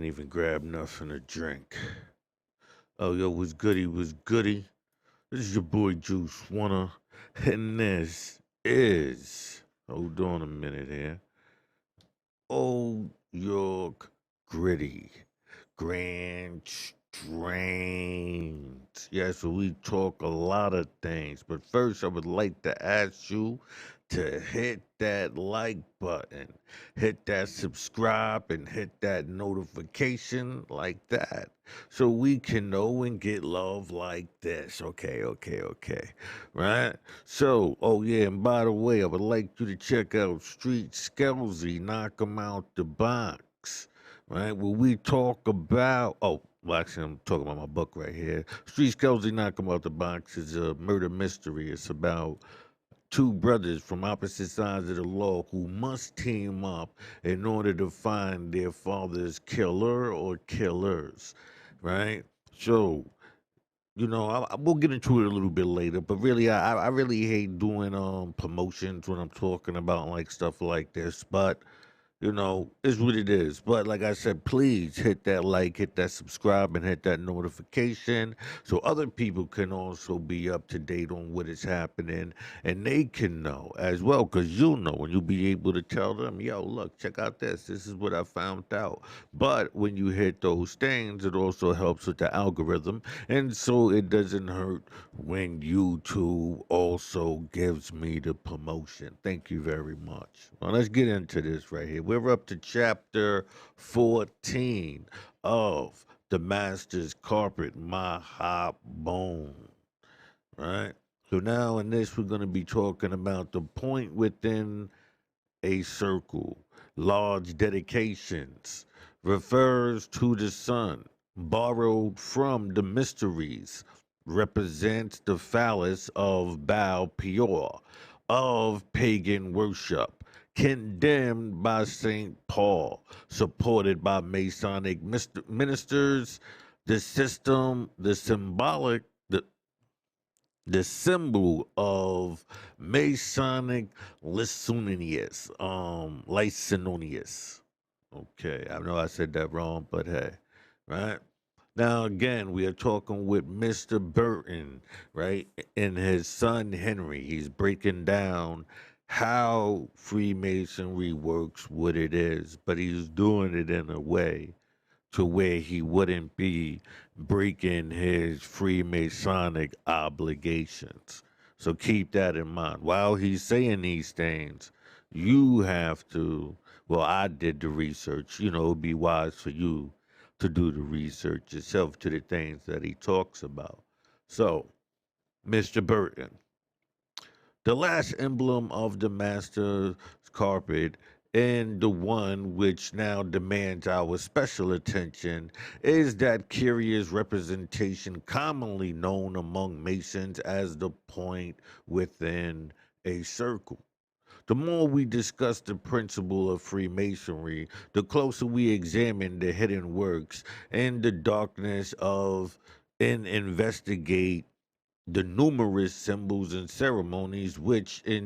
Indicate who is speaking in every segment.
Speaker 1: can't even grab nothing to drink. Oh, yo, was goody, was goody. This is your boy Juice Wanna, and this is, hold on a minute here, Old York Gritty, Grand Strains. Yeah, so we talk a lot of things, but first I would like to ask you to hit that like button, hit that subscribe, and hit that notification like that so we can know and get love like this. Okay. Right? So, oh yeah, and by the way, I would like you to check out Street Skelzy, Knock 'em Out the Box. Right? Where we talk about, well, actually, I'm talking about my book right here. Street Skelzy, Knock 'em Out the Box is a murder mystery. It's about two brothers from opposite sides of the law who must team up in order to find their father's killer or killers, right? So, we'll get into it a little bit later, but really, I really hate doing promotions when I'm talking about like stuff like this, but is what it is. But like I said, please hit that like, hit that subscribe, and hit that notification so other people can also be up to date on what is happening and they can know as well. Because you'll know and you'll be able to tell them, yo, look, check out this. This is what I found out. But when you hit those things, it also helps with the algorithm. And so it doesn't hurt when YouTube also gives me the promotion. Thank you very much. Well, let's get into this right here. We're up to chapter 14 of the Master's Carpet Mah Bone. Right? So now in this, we're going to be talking about the point within a circle. Large dedications refers to the sun, borrowed from the mysteries, represents the phallus of Baal Peor, of pagan worship, condemned by St. Paul, supported by Masonic ministers, the system, the symbol of Masonic Licinius. Okay, I know I said that wrong, but hey, right? Now again, we are talking with Mr. Burton, right? And his son Henry. He's breaking down how Freemasonry works, what it is, but he's doing it in a way to where he wouldn't be breaking his Freemasonic obligations. So keep that in mind. While he's saying these things, you have to, well, I did the research. It'd be wise for you to do the research yourself to the things that he talks about. So, Mr. Burton, the last emblem of the master's carpet, and the one which now demands our special attention, is that curious representation commonly known among Masons as the point within a circle. The more we discuss the principle of Freemasonry, the closer we examine the hidden works and the darkness of and investigate the numerous symbols and ceremonies which it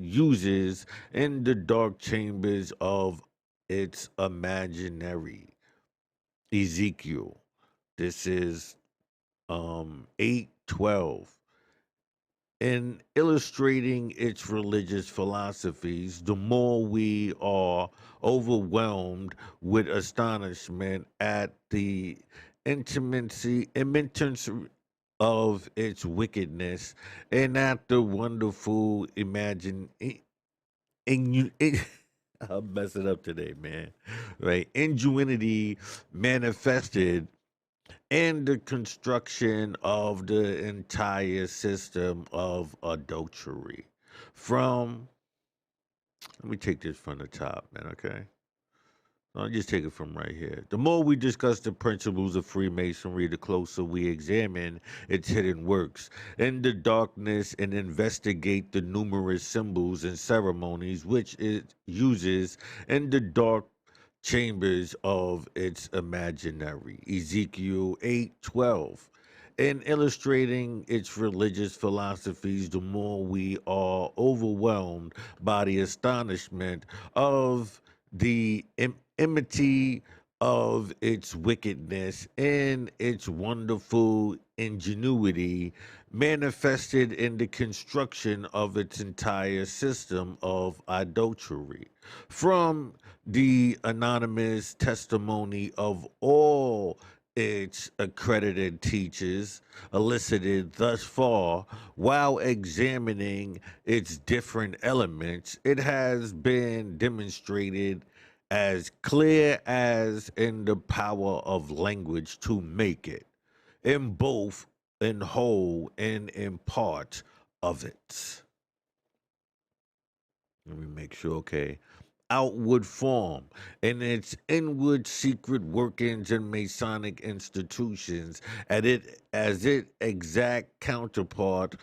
Speaker 1: uses in the dark chambers of its imaginary. Ezekiel. This is 8:12. In illustrating its religious philosophies, the more we are overwhelmed with astonishment at the imminence of its wickedness and at the wonderful in, I'll mess it up today, man. Right? Ingenuity manifested in the construction of the entire system of adultery. From, let me take this from the top, man, okay? I'll just take it from right here. The more we discuss the principles of Freemasonry, the closer we examine its hidden works in the darkness and investigate the numerous symbols and ceremonies which it uses in the dark chambers of its imaginary. Ezekiel 8:12. In illustrating its religious philosophies, the more we are overwhelmed by the astonishment of the enmity of its wickedness and its wonderful ingenuity manifested in the construction of its entire system of idolatry. From the anonymous testimony of all its accredited teachers elicited thus far, while examining its different elements, it has been demonstrated as clear as in the power of language to make it, in both in whole and in part of it. Let me make sure, okay. Outward form and its inward secret workings in Masonic institutions as its exact counterpart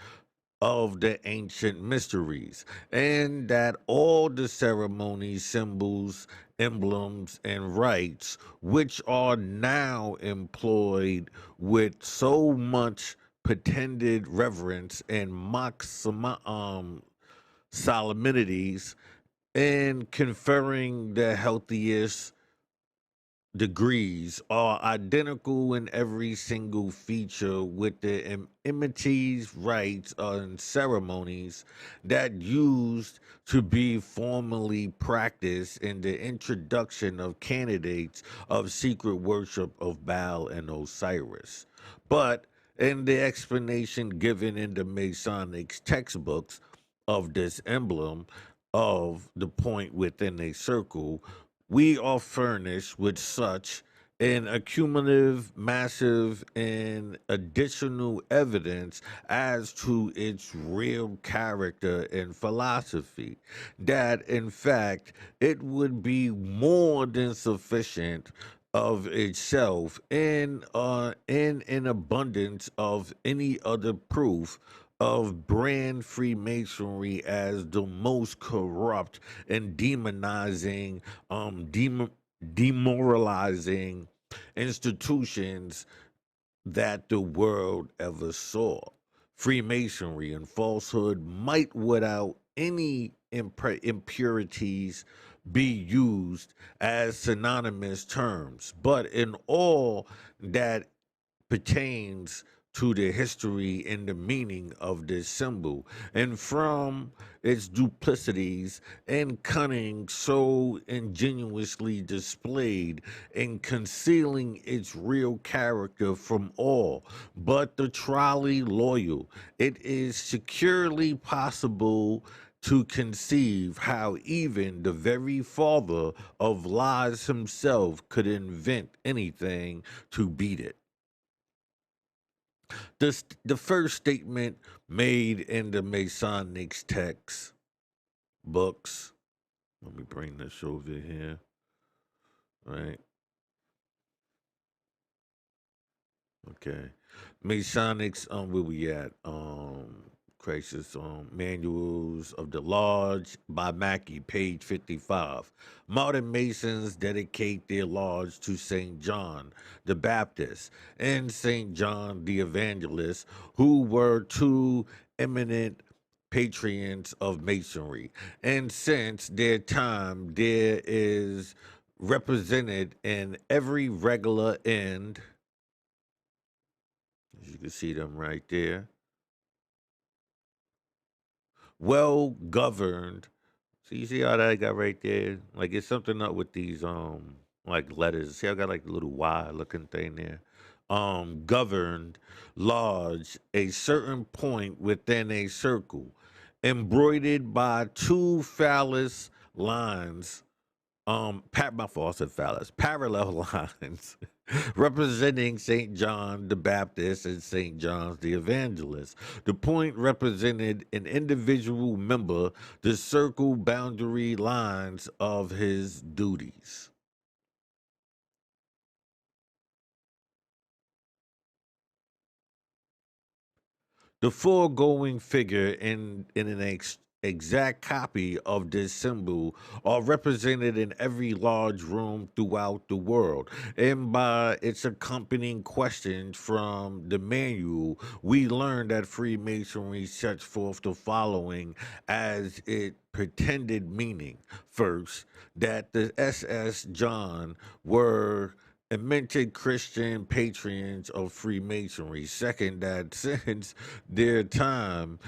Speaker 1: of the ancient mysteries, and that all the ceremonies, symbols, emblems, and rites which are now employed with so much pretended reverence and mock solemnities and conferring the healthiest degrees are identical in every single feature with the imitates, rites, and ceremonies that used to be formally practiced in the introduction of candidates of secret worship of Baal and Osiris. But in the explanation given in the Masonic textbooks of this emblem of the point within a circle, we are furnished with such an accumulative, massive, and additional evidence as to its real character and philosophy that, in fact, it would be more than sufficient of itself in an abundance of any other proof of brand Freemasonry as the most corrupt and demonizing, demoralizing institutions that the world ever saw. Freemasonry and falsehood might, without any impurities, be used as synonymous terms, but in all that pertains to the history and the meaning of this symbol, and from its duplicities and cunning so ingenuously displayed in concealing its real character from all but the trolley loyal, it is securely possible to conceive how even the very father of lies himself could invent anything to beat it. The first statement made in the Masonic text books. Let me bring this over here. Right. Okay. Masonics, where we at? Crisis Manuals of the Lodge by Mackey, page 55. Modern Masons dedicate their lodge to St. John the Baptist and St. John the Evangelist, who were two eminent patrons of Masonry. And since their time, there is represented in every regular end, as you can see them right there, well governed. So you see how that I got right there? Like it's something up with these like letters. See I got like a little Y looking thing there. Governed lodge a certain point within a circle, embroidered by two phallus lines, my fault, I said phallus, parallel lines representing St. John the Baptist and St. John the Evangelist. The point represented an individual member, the circle boundary lines of his duties. The foregoing figure in an exact copy of this symbol are represented in every large room throughout the world. And by its accompanying questions from the manual, we learn that Freemasonry sets forth the following as its pretended meaning. First, that the SS John were invented Christian patrons of Freemasonry. Second, that since their time,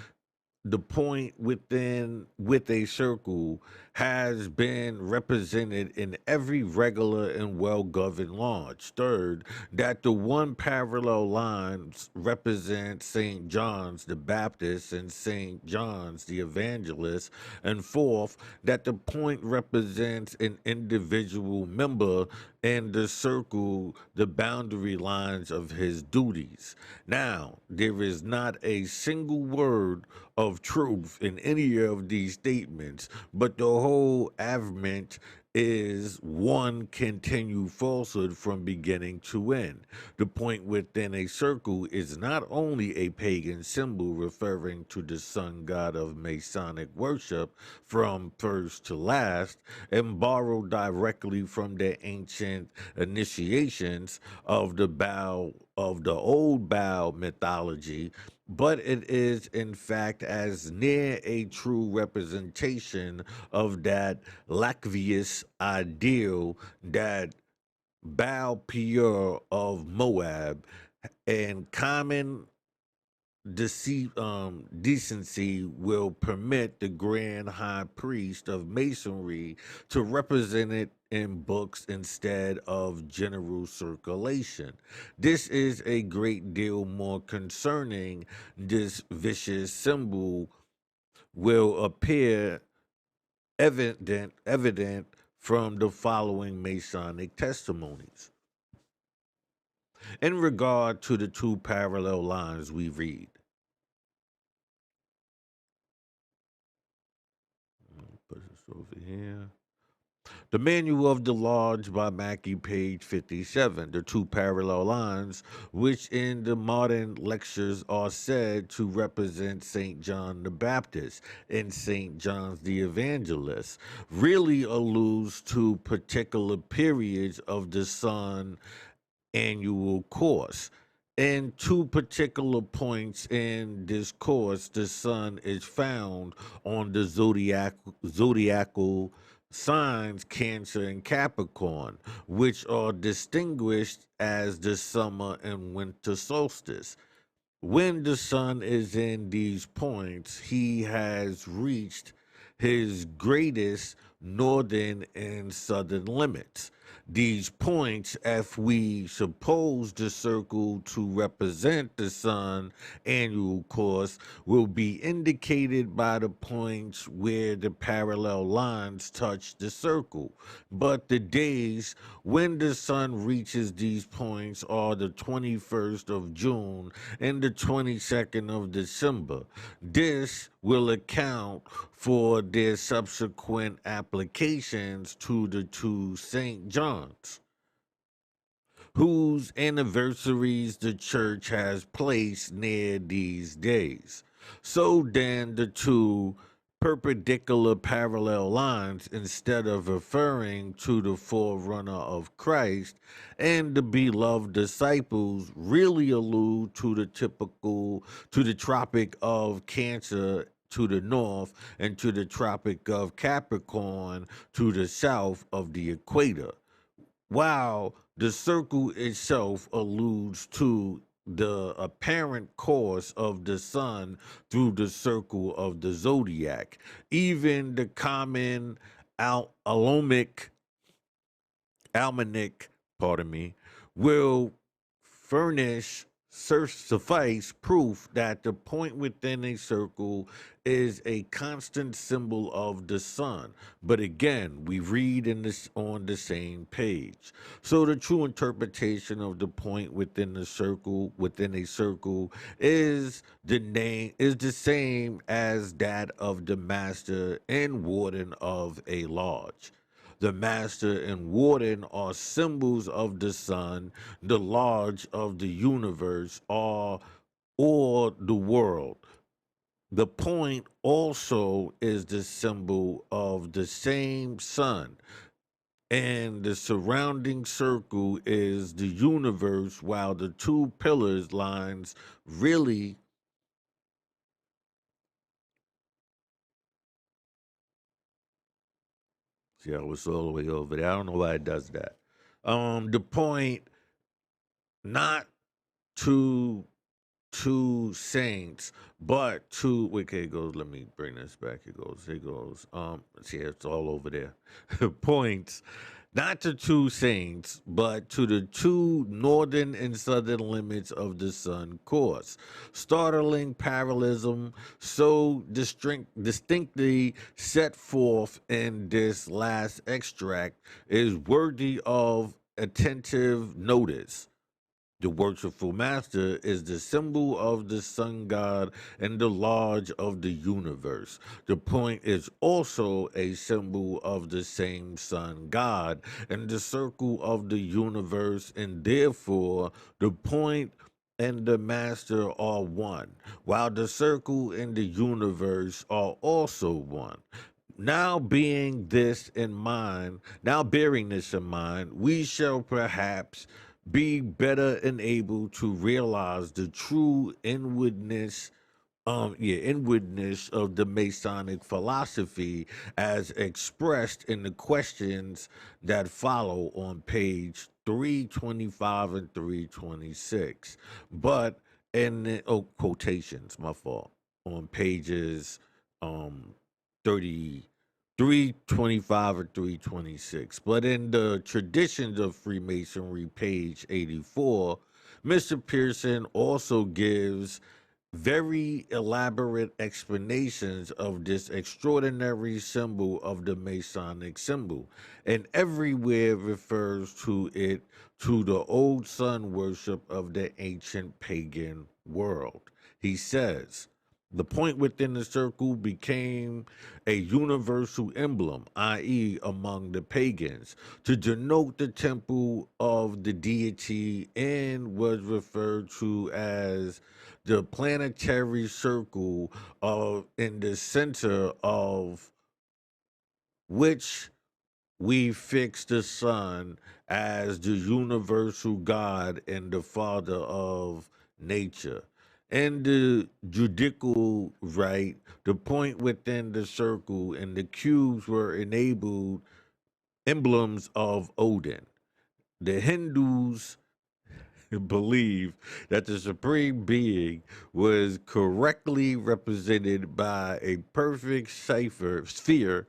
Speaker 1: the point within with a circle has been represented in every regular and well-governed lodge. Third, that the one parallel lines represent St. John's the Baptist and St. John's the Evangelist. And fourth, that the point represents an individual member and the circle the boundary lines of his duties. Now, there is not a single word of truth in any of these statements, but the whole argument is one continued falsehood from beginning to end. The point within a circle is not only a pagan symbol referring to the sun god of Masonic worship from first to last and borrowed directly from the ancient initiations of the old Baal mythology, but it is in fact as near a true representation of that Lachevius ideal that Baal Peor of Moab and common decency will permit the grand high priest of masonry to represent it in books instead of general circulation. This is a great deal more concerning. This vicious symbol will appear evident from the following Masonic testimonies. In regard to the two parallel lines we read, put this over here. The Manual of the Lodge by Mackey, page 57. The two parallel lines, which in the modern lectures are said to represent St. John the Baptist and St. John's the Evangelist, really alludes to particular periods of the sun annual course. In two particular points in this course, the sun is found on the zodiacal signs Cancer and Capricorn, which are distinguished as the summer and winter solstice. When the sun is in these points, he has reached his greatest northern and southern limits. These points, if we suppose the circle to represent the sun annual course, will be indicated by the points where the parallel lines touch the circle. But the days when the sun reaches these points are the 21st of June and the 22nd of December. This will account for their subsequent applications to the two St. John's, whose anniversaries the church has placed near these days. So then the two perpendicular parallel lines, instead of referring to the forerunner of Christ and the beloved disciples, really allude to the Tropic of Cancer to the north and to the Tropic of Capricorn to the south of the equator, while the circle itself alludes to the apparent course of the sun through the circle of the zodiac. Even the common alomic almanac, pardon me, will furnish suffice proof that the point within a circle is a constant symbol of the sun. But again, we read in this on the same page. So the true interpretation of the point within a circle is the same as that of the master and warden of a lodge. The master and warden are symbols of the sun, the lodge of the universe, or the world. The point also is the symbol of the same sun, and the surrounding circle is the universe, while the two pillars lines really. See, I was all the way over there. I don't know why it does that. The point, not to two saints, but two. Okay, it goes. Let me bring this back. It goes. It goes. See, it's all over there. Points, not to two saints, but to the two northern and southern limits of the sun course. Startling parallelism, so distinctly set forth in this last extract, is worthy of attentive notice. The worshipful master is the symbol of the sun god and the lodge of the universe. The point is also a symbol of the same sun god and the circle of the universe, and therefore the point and the master are one, while the circle and the universe are also one. Now bearing this in mind, we shall perhaps be better enabled to realize the true inwardness of the Masonic philosophy as expressed in the questions that follow on page 325 and 326. But in the quotations, my fault, on pages um 30 325 or 326. But in the traditions of Freemasonry, page 84, Mr. Pearson also gives very elaborate explanations of this extraordinary symbol of the Masonic symbol, and everywhere refers to it to the old sun worship of the ancient pagan world. He says, the point within the circle became a universal emblem, i.e., among the pagans, to denote the temple of the deity, and was referred to as the planetary circle of in the center of which we fix the sun as the universal God and the father of nature. And the judicial right, the point within the circle and the cubes were enabled emblems of Odin. The Hindus believe that the supreme being was correctly represented by a perfect cipher sphere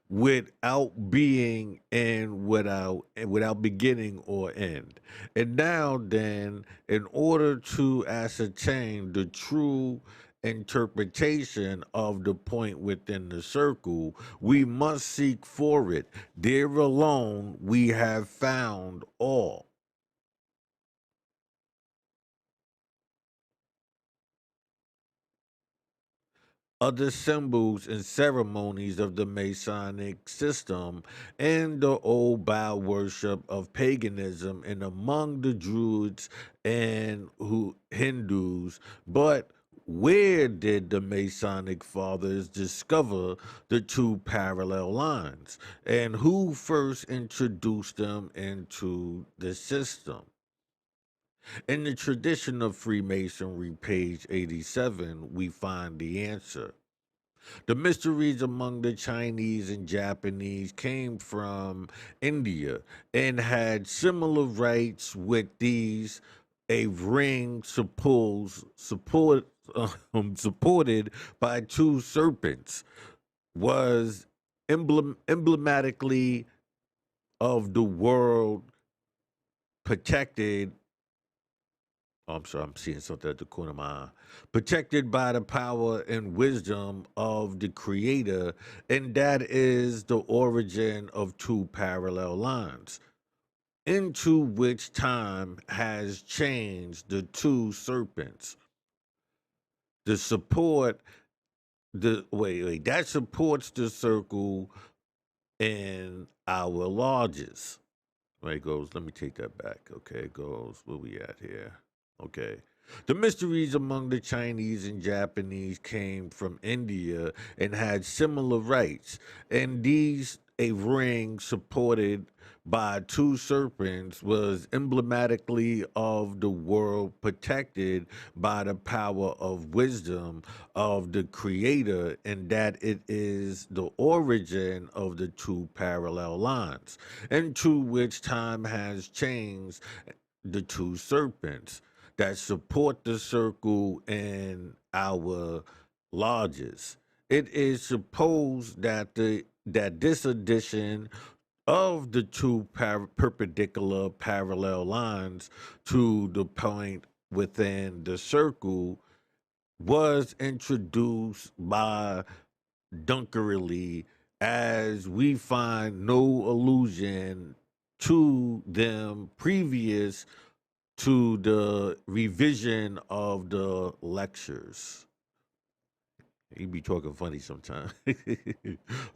Speaker 1: without being and without beginning or end. And now then, in order to ascertain the true interpretation of the point within the circle, we must seek for it. There alone we have found all other symbols and ceremonies of the Masonic system and the old Baal worship of paganism and among the Druids and Hindus. But where did the Masonic fathers discover the two parallel lines? And who first introduced them into the system? In the tradition of Freemasonry, page 87, we find the answer. The mysteries among the Chinese and Japanese came from India and had similar rites with these. A ring supported by two serpents was emblematically of the world protected. Oh, I'm sorry, I'm seeing something at the corner of my eye. Protected by the power and wisdom of the Creator, and that is the origin of two parallel lines, into which time has changed the two serpents. The support, that supports the circle in our lodges. Right, it goes, let me take that back. Okay, it goes, where we at here? Okay. The mysteries among the Chinese and Japanese came from India and had similar rites, and these a ring supported by two serpents was emblematically of the world protected by the power of wisdom of the creator, and that it is the origin of the two parallel lines into which time has changed the two serpents that support the circle in our lodges. It is supposed that this addition of the two perpendicular parallel lines to the point within the circle was introduced by Dunkerley, as we find no allusion to them previous to the revision of the lectures. He be talking funny sometimes.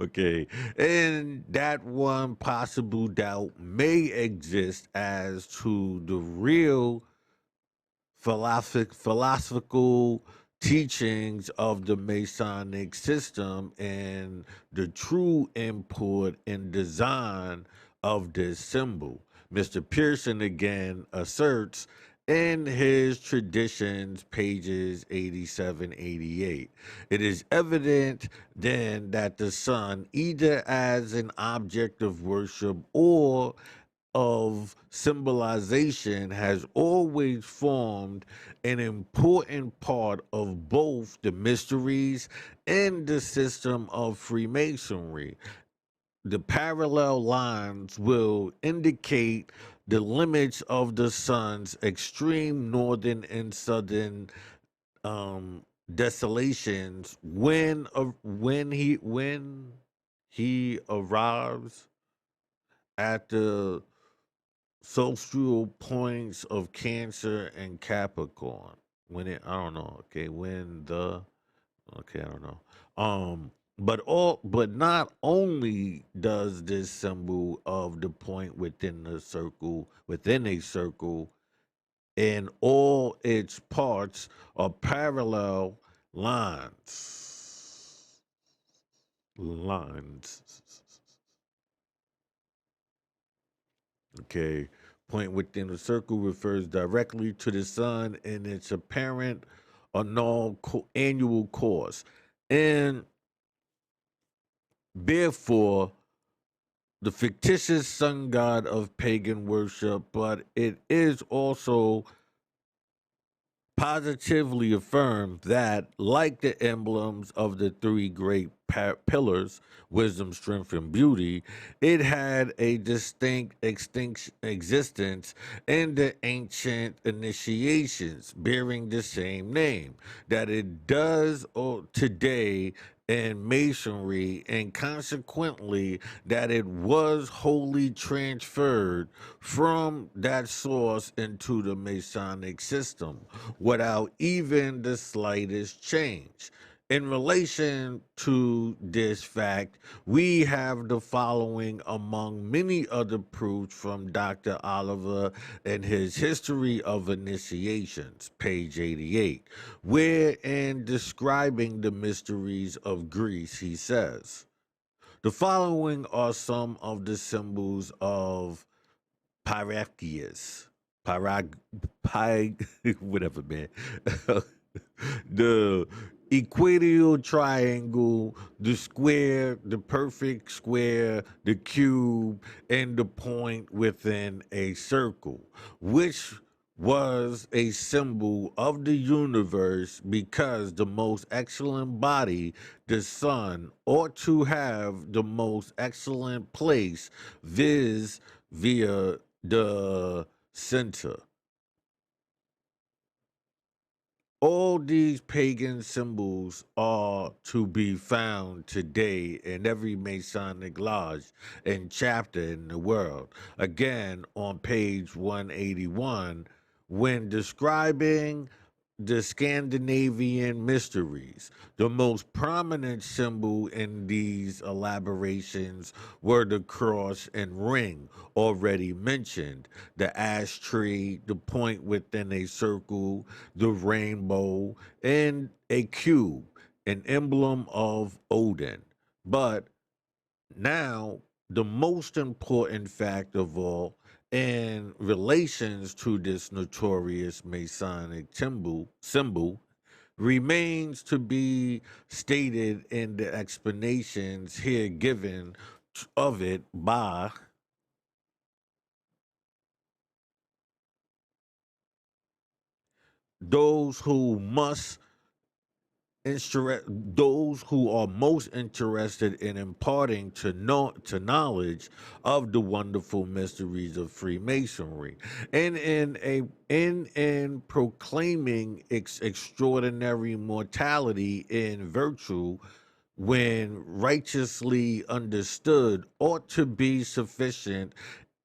Speaker 1: Okay. And that one possible doubt may exist as to the real philosophical teachings of the Masonic system and the true import and design of this symbol. Mr. Pearson again asserts in his Traditions, pages 87, 88. It is evident then that the sun, either as an object of worship or of symbolization, has always formed an important part of both the mysteries and the system of Freemasonry. The parallel lines will indicate the limits of the sun's extreme northern and southern desolations when he arrives at the social points of Cancer and Capricorn. When it, I don't know. Okay, when the, okay, I don't know. But not only does this symbol of the point within a circle, in all its parts are parallel lines. Lines. Okay. Point within the circle refers directly to the sun and its apparent annual course. And therefore, the fictitious sun god of pagan worship, but it is also positively affirmed that, like the emblems of the three great pillars, wisdom, strength, and beauty, it had a distinct existence in the ancient initiations bearing the same name that it does today in Masonry, and consequently that it was wholly transferred from that source into the Masonic system without even the slightest change. In relation to this fact, we have the following among many other proofs from Dr. Oliver in his History of Initiations, page 88, where in describing the mysteries of Greece, he says, the following are some of the symbols of Pyrrhachius. Pyrag, whatever, man. The equatorial triangle, the square, the perfect square, the cube, and the point within a circle, which was a symbol of the universe because the most excellent body, the sun, ought to have the most excellent place, viz. Via the center. All these pagan symbols are to be found today in every Masonic lodge and chapter in the world. Again, on page 181, when describing the Scandinavian mysteries. The most prominent symbol in these elaborations were the cross and ring, already mentioned, the ash tree, the point within a circle, the rainbow, and a cube, an emblem of Odin. But now, the most important fact of all, in relations to this notorious Masonic symbol remains to be stated in the explanations here given of it by those who must those who are most interested in imparting to knowledge of the wonderful mysteries of Freemasonry, and in proclaiming its extraordinary mortality in virtue, when righteously understood, ought to be sufficient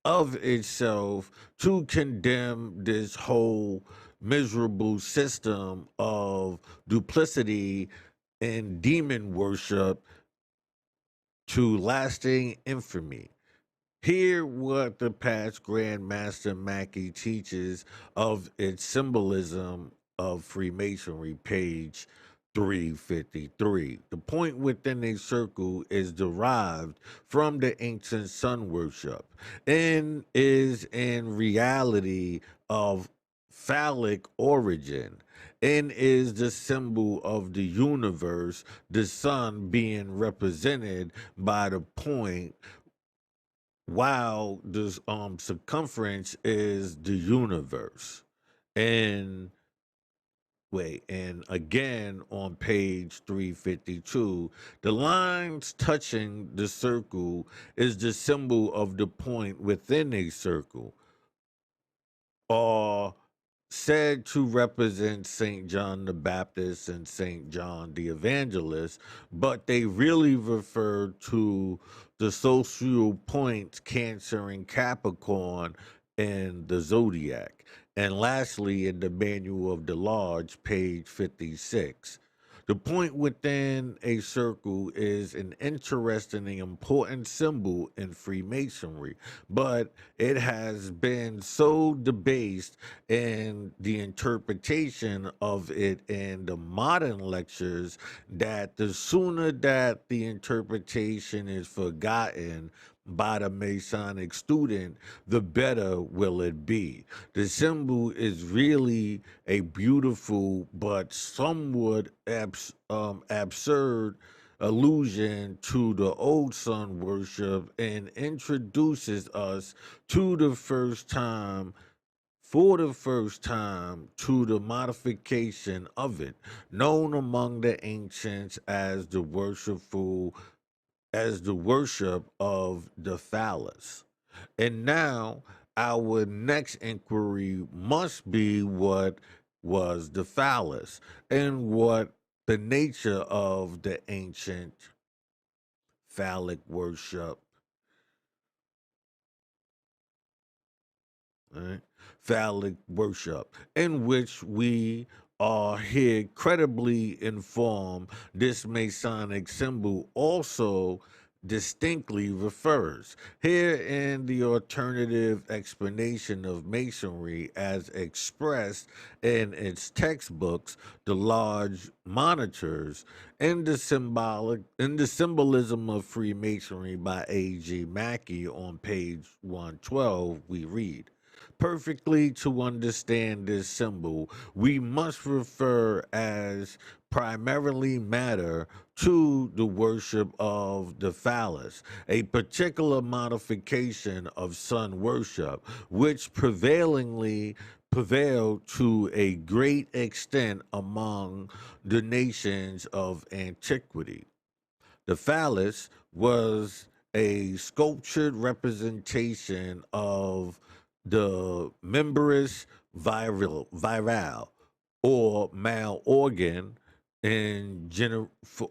Speaker 1: of itself to condemn this whole miserable system of duplicity and demon worship to lasting infamy. Hear what the past Grand Master Mackey teaches of its symbolism of Freemasonry, page 353. The point within a circle is derived from the ancient sun worship and is in reality of phallic origin and is the symbol of the universe, the sun being represented by the point while the circumference is the universe. And and again on page 352, the lines touching the circle is the symbol of the point within a circle, or said to represent St. John the Baptist and St. John the Evangelist, but they really refer to the social points Cancer and Capricorn in the zodiac. And lastly, in the Manual of the Lodge, page 56. The point within a circle is an interesting and important symbol in Freemasonry, but it has been so debased in the interpretation of it in the modern lectures that the sooner that the interpretation is forgotten by the Masonic student, the better will it be. The symbol is really a beautiful but somewhat absurd allusion to the old sun worship and introduces us to the first time for the first time to the modification of it, known among the ancients as the worship of the phallus. And now our next inquiry must be what was the phallus and what the nature of the ancient phallic worship, right? Phallic worship, in which we are here credibly informed this Masonic symbol also distinctly refers. Here in the alternative explanation of Masonry as expressed in its textbooks, the large monitors, in the symbolism of Freemasonry by A.G. Mackey on page 112, we read, perfectly to understand this symbol, we must refer as primarily matter to the worship of the phallus, a particular modification of sun worship, which prevailed to a great extent among the nations of antiquity. The phallus was a sculptured representation of the membranous virile or male organ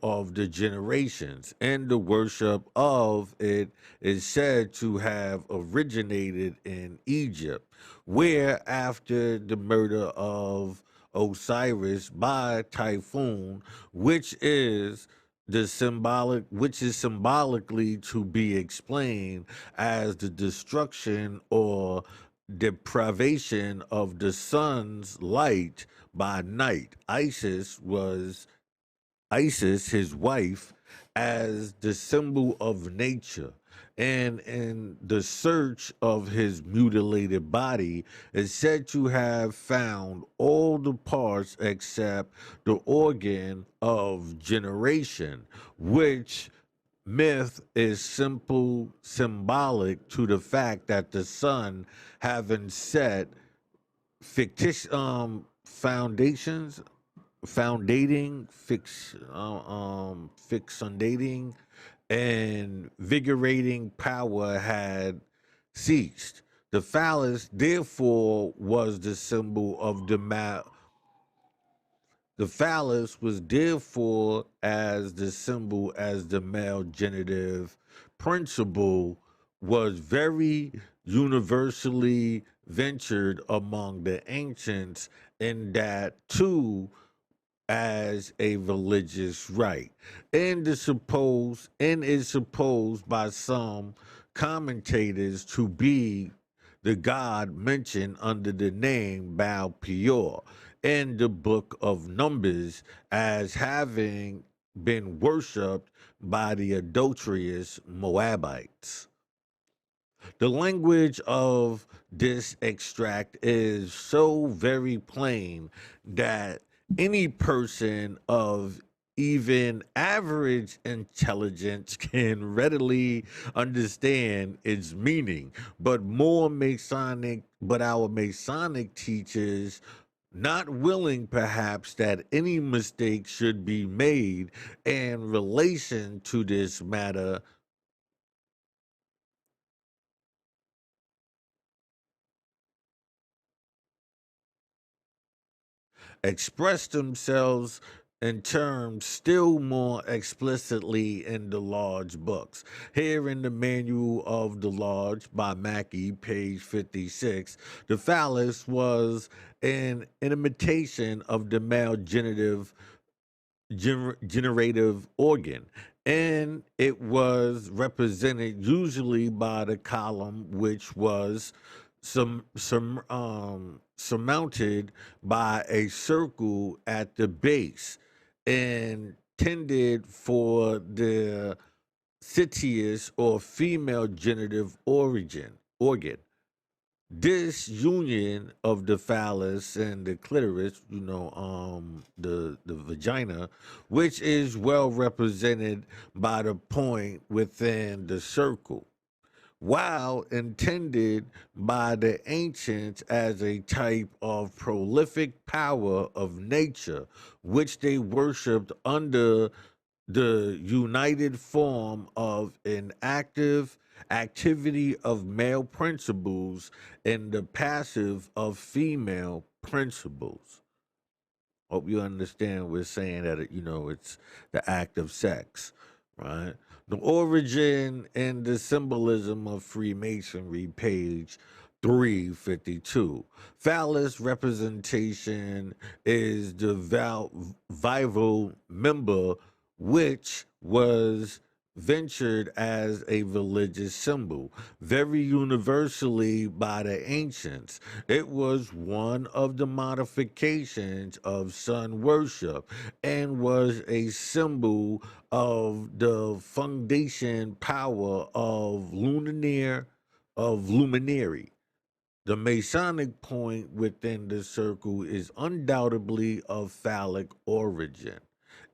Speaker 1: of the generations, and the worship of it is said to have originated in Egypt, where after the murder of Osiris by Typhoon, which is symbolically to be explained as the destruction or deprivation of the sun's light by night. Isis, his wife, as the symbol of nature. And in the search of his mutilated body, is said to have found all the parts except the organ of generation, which myth is symbolic to the fact that the sun, having set fictitious foundations fixating and vigorating power had ceased. The phallus, therefore, was the symbol of the phallus was therefore as the symbol as the male genitive principle was very universally ventured among the ancients, in that too as a religious rite, and is supposed by some commentators to be the god mentioned under the name Baal Peor in the book of Numbers, as having been worshipped by the adulterous Moabites. The language of this extract is so very plain that any person of even average intelligence can readily understand its meaning. But our Masonic teachers, not willing perhaps that any mistake should be made in relation to this matter, express themselves in terms still more explicitly in the Lodge books. Here in the Manual of the Lodge by Mackey, page 56, the phallus was an imitation of the male generative organ, and it was represented usually by the column, which was surmounted by a circle at the base, intended for the citius or female genitive organ. This union of the phallus and the clitoris, the vagina, which is well represented by the point within the circle, while intended by the ancients as a type of prolific power of nature, which they worshipped under the united form of an activity of male principles and the passive of female principles. Hope you understand we're saying that it's the act of sex, right? The origin and the symbolism of Freemasonry, page 352. Phallus representation is the vival member, which was ventured as a religious symbol, very universally by the ancients. It was one of the modifications of sun worship and was a symbol of the foundation power of luminary. The Masonic point within the circle is undoubtedly of phallic origin.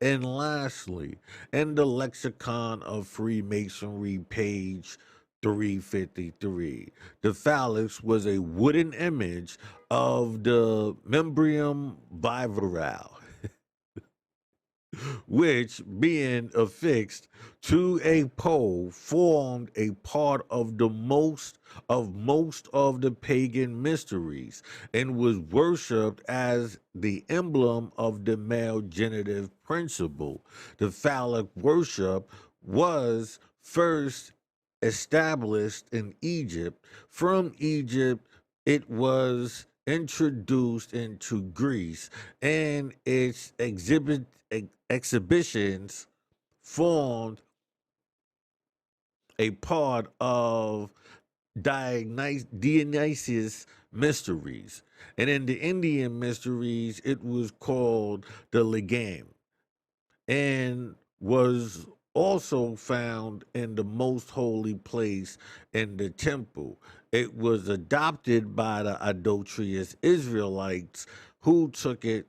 Speaker 1: And lastly, in the Lexicon of Freemasonry, page 353, the phallus was a wooden image of the membrium virile, which, being affixed to a pole, formed a part of most of the pagan mysteries, and was worshipped as the emblem of the male genitive principle. The phallic worship was first established in Egypt. From Egypt, it was introduced into Greece, and its exhibitions formed a part of Dionysius mysteries. And in the Indian mysteries, it was called the Lingam, and was also found in the most holy place in the temple. It was adopted by the idolatrous Israelites who took it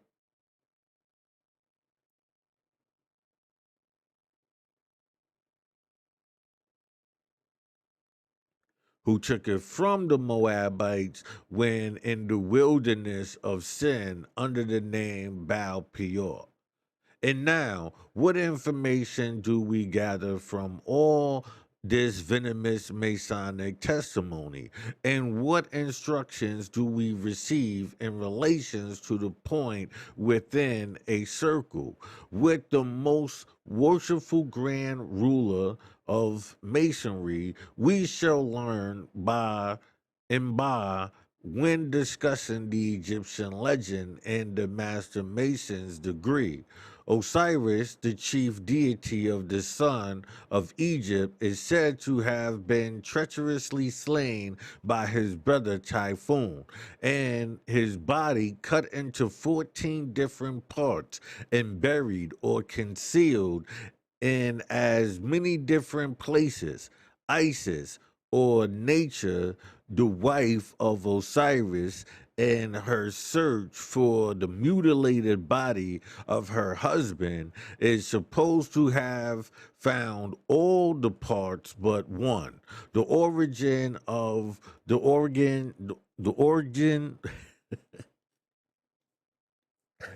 Speaker 1: from the Moabites when in the wilderness of sin under the name Baal Peor. And now, what information do we gather from all this venomous Masonic testimony? And what instructions do we receive in relations to the point within a circle with the most worshipful grand ruler of Masonry? We shall learn by and by when discussing the Egyptian legend and the Master Mason's degree. Osiris, the chief deity of the sun of Egypt, is said to have been treacherously slain by his brother Typhoon, and his body cut into 14 different parts and buried or concealed in as many different places. Isis, or Nature, the wife of Osiris, in her search for the mutilated body of her husband, is supposed to have found all the parts but one. The origin of the origin.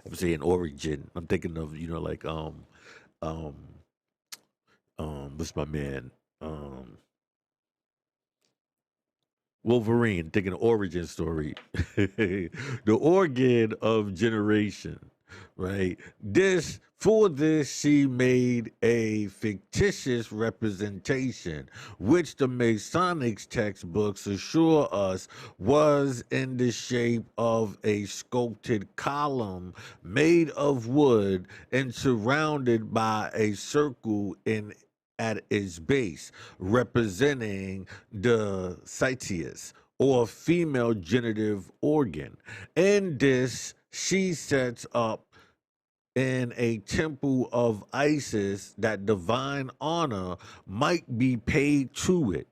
Speaker 1: I'm saying origin. I'm thinking of like um what's my man um Wolverine, thinking origin story. The organ of generation, right? For this, she made a fictitious representation, which the Masonic textbooks assure us was in the shape of a sculpted column made of wood and surrounded by a circle in at its base, representing the Cytius, or female genitive organ. In this, she sets up in a temple of Isis that divine honor might be paid to it.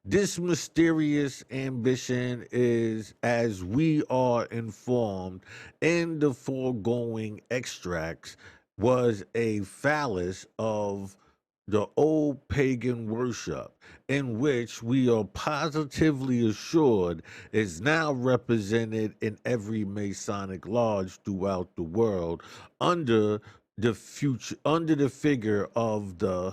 Speaker 1: This mysterious ambition is, as we are informed in the foregoing extracts, was a phallus of the old pagan worship, in which we are positively assured is now represented in every Masonic lodge throughout the world under the figure of the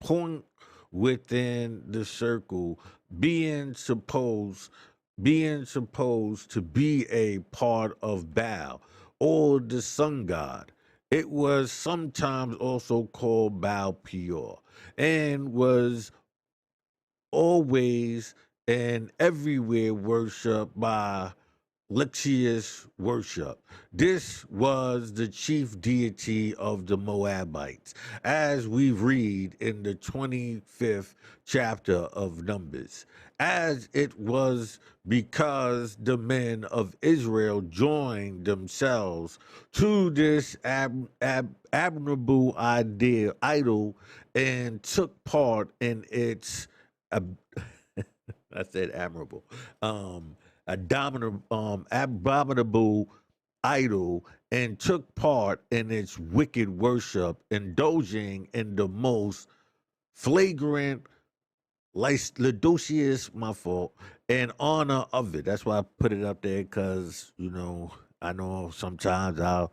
Speaker 1: point within the circle being supposed to be a part of Baal, or the sun god. It was sometimes also called Baal Peor, and was always and everywhere worshipped by Lixius worship. This was the chief deity of the Moabites, as we read in the 25th chapter of Numbers. As it was because the men of Israel joined themselves to this admirable idol and took part in its ab- I said admirable. Abominable idol, and took part in its wicked worship, indulging in the most flagrant, licentious, my fault, in honor of it. That's why I put it up there, because, I know sometimes I'll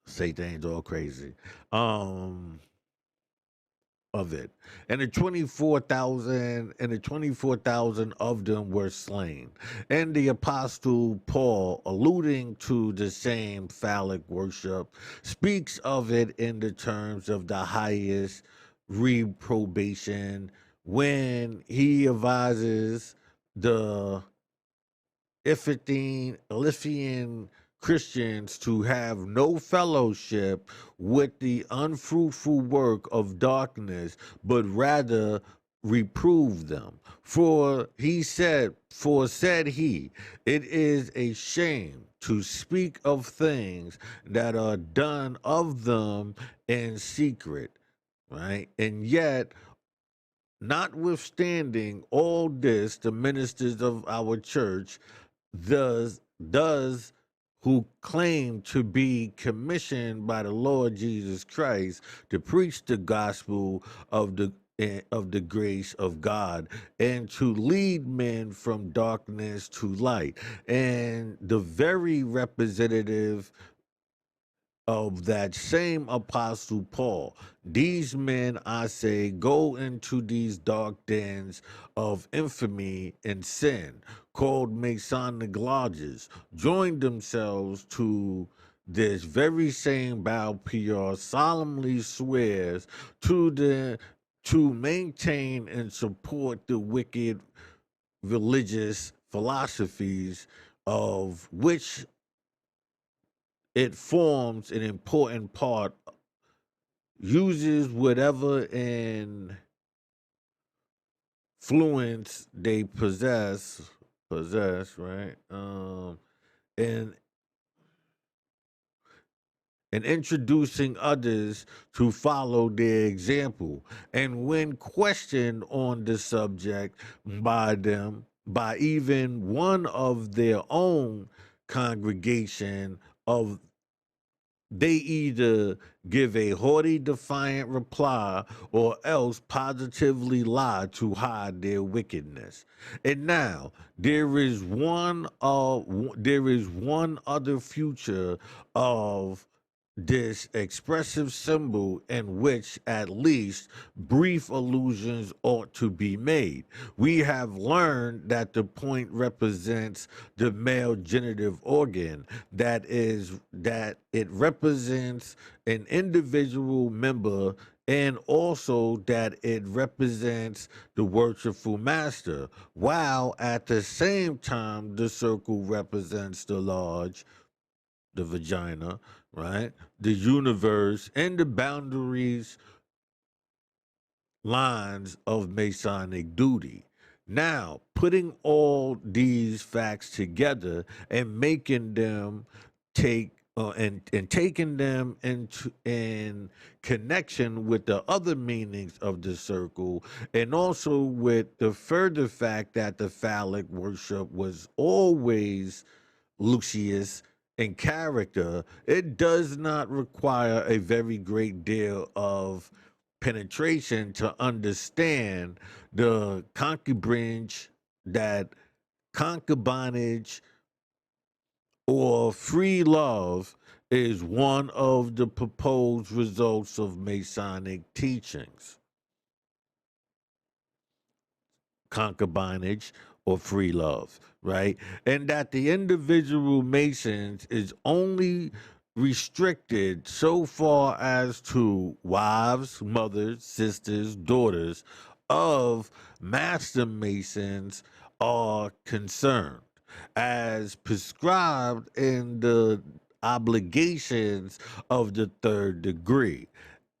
Speaker 1: say things all crazy. Um, of it. And the 24,000 of them were slain. And the apostle Paul, alluding to the same phallic worship, speaks of it in the terms of the highest reprobation when he advises the Elyphian Christians to have no fellowship with the unfruitful work of darkness, but rather reprove them. For said he, it is a shame to speak of things that are done of them in secret, right? And yet, notwithstanding all this, the ministers of our church does who claim to be commissioned by the Lord Jesus Christ to preach the gospel of the grace of God and to lead men from darkness to light. And the very representative of that same apostle Paul. These men, I say, go into these dark dens of infamy and sin, called Masonic lodges, join themselves to this very same Baal PR solemnly swears to maintain and support the wicked religious philosophies of which it forms an important part, uses whatever influence they possess, right? And introducing others to follow their example. And when questioned on the subject by even one of their own congregation of they either give a haughty, defiant reply or else positively lie to hide their wickedness. And now there is one other future of this expressive symbol in which at least brief allusions ought to be made. We have learned that the point represents the male genitive organ, that it represents an individual member, and also that it represents the worshipful master, while at the same time the circle represents the vagina, right? The universe and the boundaries lines of Masonic duty. Now, putting all these facts together and making them take and taking them into in connection with the other meanings of the circle, and also with the further fact that the phallic worship was always Lucius in character, it does not require a very great deal of penetration to understand the concubinage that concubinage or free love is one of the proposed results of Masonic teachings. Concubinage or free love, right? And that the individual Masons is only restricted so far as to wives, mothers, sisters, daughters of Master Masons are concerned, as prescribed in the obligations of the third degree.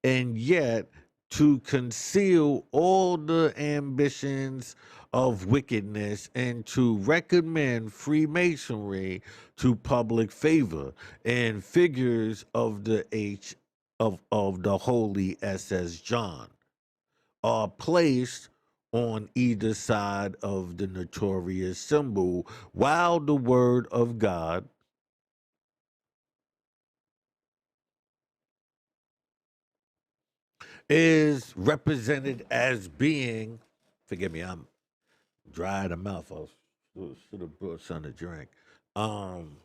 Speaker 1: And yet, to conceal all the ambitions of wickedness and to recommend Freemasonry to public favor, and figures of the the Holy SS John are placed on either side of the notorious symbol, while the word of God is represented as being, forgive me, I'm dry the mouth. Should have brought something to drink. Um,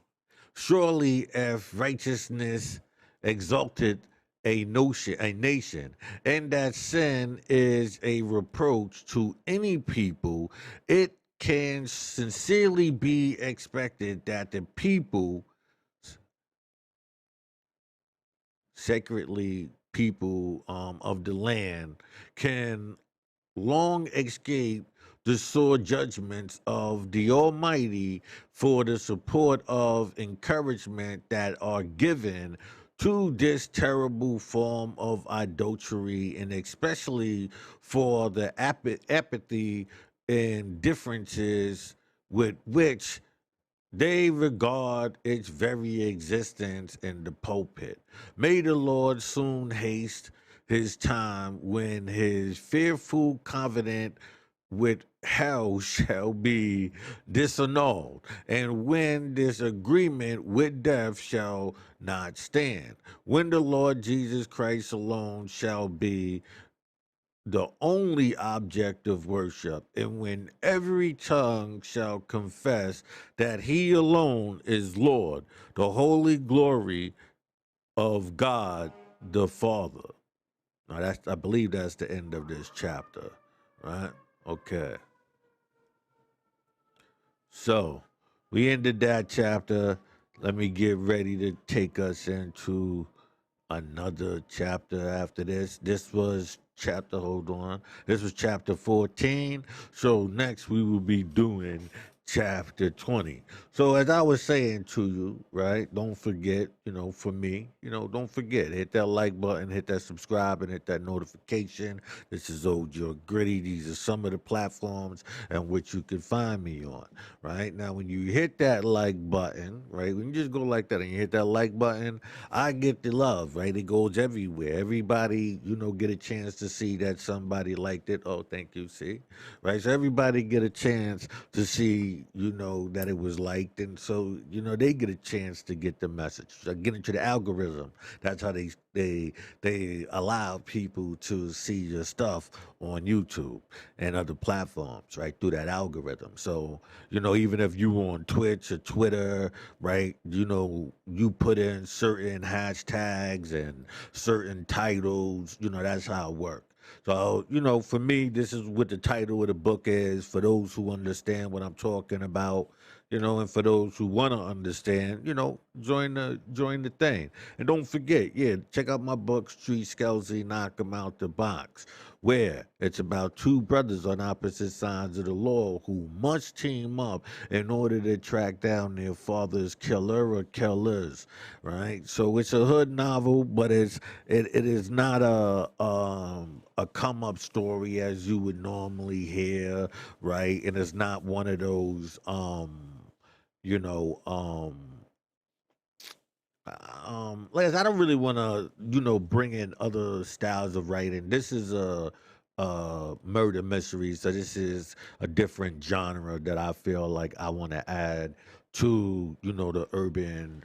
Speaker 1: Surely, if righteousness exalted a nation, and that sin is a reproach to any people, it can sincerely be expected that the people sacredly people of the land can long escape the sore judgments of the Almighty for the support of encouragement that are given to this terrible form of idolatry, and especially for the apathy and differences with which they regard its very existence in the pulpit. May the Lord soon haste his time when his fearful covenant with hell shall be disannulled, and when this agreement with death shall not stand, when the Lord Jesus Christ alone shall be the only object of worship, and when every tongue shall confess that he alone is Lord, the holy glory of God the Father. Now I believe that's the end of this chapter, right? Okay. So we ended that chapter. Let me get ready to take us into another chapter after this. This was chapter, hold on. This was chapter 14. So next we will be doing chapter 20. So as I was saying to you, right, don't forget, for me, don't forget, hit that like button, hit that subscribe, and hit that notification. This is Old Your Gritty. These are some of the platforms and which you can find me on, right? Now, when you hit that like button, right, when you just go like that and you hit that like button, I get the love, right? It goes everywhere. Everybody, get a chance to see that somebody liked it. Oh, thank you, see? Right? So everybody get a chance to see, that it was liked. And so, they get a chance to get the message. So get into the algorithm. That's how they allow people to see your stuff on YouTube and other platforms, right? Through that algorithm. So, even if you on Twitch or Twitter, right? You put in certain hashtags and certain titles, that's how it works. So, for me, this is what the title of the book is, for those who understand what I'm talking about, and for those who want to understand, join the thing. And don't forget, yeah, check out my book, Street Skelzy, Knock 'em Out the Box, where it's about two brothers on opposite sides of the law who must team up in order to track down their father's killer or killers, right? So it's a hood novel, but it is not a come up story as you would normally hear, right? And it's not one of those you know um like I don't really want to, bring in other styles of writing. This is a murder mystery, so this is a different genre that I feel like I want to add to, the urban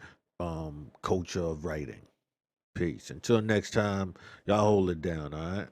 Speaker 1: culture of writing. Peace. Until next time, y'all hold it down, all right?